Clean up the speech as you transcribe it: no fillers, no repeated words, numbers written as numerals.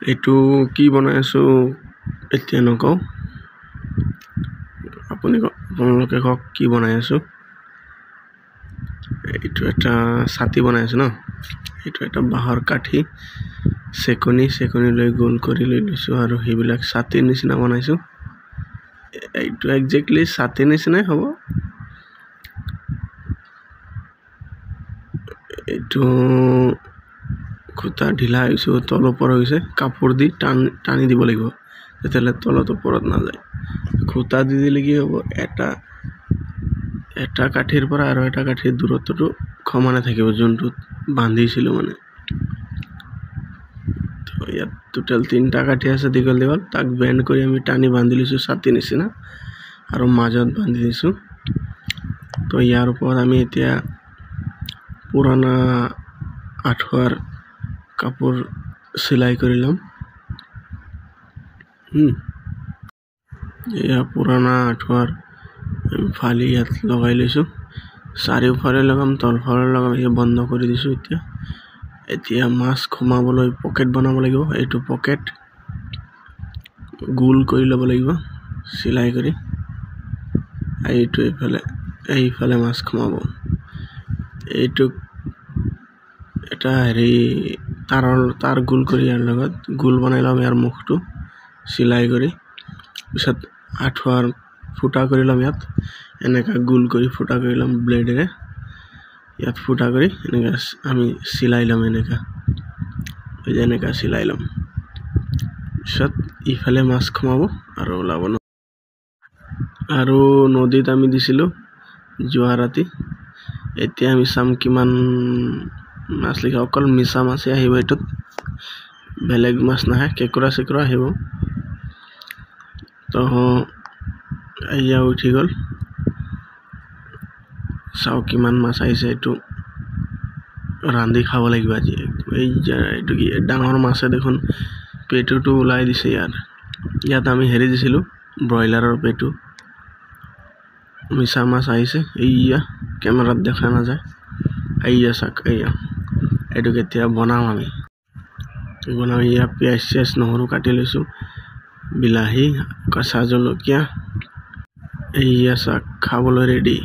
এইটো কি বনাই আছো এতিয়া নকওঁ আপোনালোকে কওক কি বনাই আছো এইটো এটা ছাতি বনাই আছো ন এইটো এটা বাঁহৰ কাঠি চেকনি লৈ গোল কৰি লৈছো আৰু হেবিলাক ছাতিৰ নিচিনা বনাইছো এইটো এক্স্যাক্টলি ছাতিৰ নিচিনাই হ'ব এইটো খুঁটা ঢিলা হৈছে তল ওপৰ হৈছে কাপোৰ দি টানি দিব লাগিব তেতিয়ালে তলত ওপৰত না যায় খুঁটা দি দিলে কি হ'ব এটা কাঠিৰ পৰা আৰু এটা কাঠিৰ দূৰত্বটো সমানে থাকিব যোনটো বান্ধিছিল মানে তো ইয়াত টোটাল 3টা কাঠি আছে দীঘল তাক বেন্ড কৰি আমি টানি বান্ধি লৈছো ছাতি নিচিনা আৰু মাজত বান্ধি দিছো তো ইয়াৰ ওপৰত আমি এতিয়া পুৰণা আঠুৱাৰ কাপোৰ সিলাই কৰি লম এয়া পুৰণা আঠুৱাৰ ফালি ইয়াত লগাই লৈছো চাৰিওফালে লগাম তলফালে লগাম এই বন্ধ কৰি দিছো এতিয়া মাছ খমাবলৈ পকেট বনাব লাগিব এইটো পকেট গোল কৰি ল'ব লাগিব সিলাই কৰি এইটো এইফালে মাছ খমাব এইটো এটা হেৰি তাৰ গোল কৰি ইয়াৰ লগত গোল বনাই লম ইয়াৰ মুখটো সিলাই কৰি পিছত আঠুৱাৰ ফুটা কৰি লম ইয়াত এনেকা গোল কৰি ফুটা কৰি লম ব্লেডেৰে ইয়াত ফুটা কৰি এনেকা আমি সিলাই লম এনেকা সিলাই লম পিছত ইফালে মাছ খমাব আৰু ওলাব আৰু নদীত আমি দিছিলো যোৱা ৰাতি এতিয়া আমি চাম কিমান মাছ লিখা অকল মিছা মাছে আহিব এটোত বেলেগ মাছ নাহে কেকুৰা চেকুৰা আহিব তো এয়া উঠি গল চাও কিমান মাছ আহিছে এইটো ৰান্ধি খাব লাগিব আজি এইটো কি ডাঙৰ মাছে দেখোন পেটুটো ওলাই দিছে ইয়াত আমি হেৰি দিছিলো ব্ৰইলাৰৰ পেটু মিছা মাছ আহিছে এইয়া কেমেৰাত দেখা নাযায় এইয়া চাক এইটো কেতিয়া বনাম আমি ইয়া পিয়াজ নহৰু কাটি লৈছো বিলাহী কেঁচা জলকীয়া এইয়া চাক খাবলৈ ৰেডি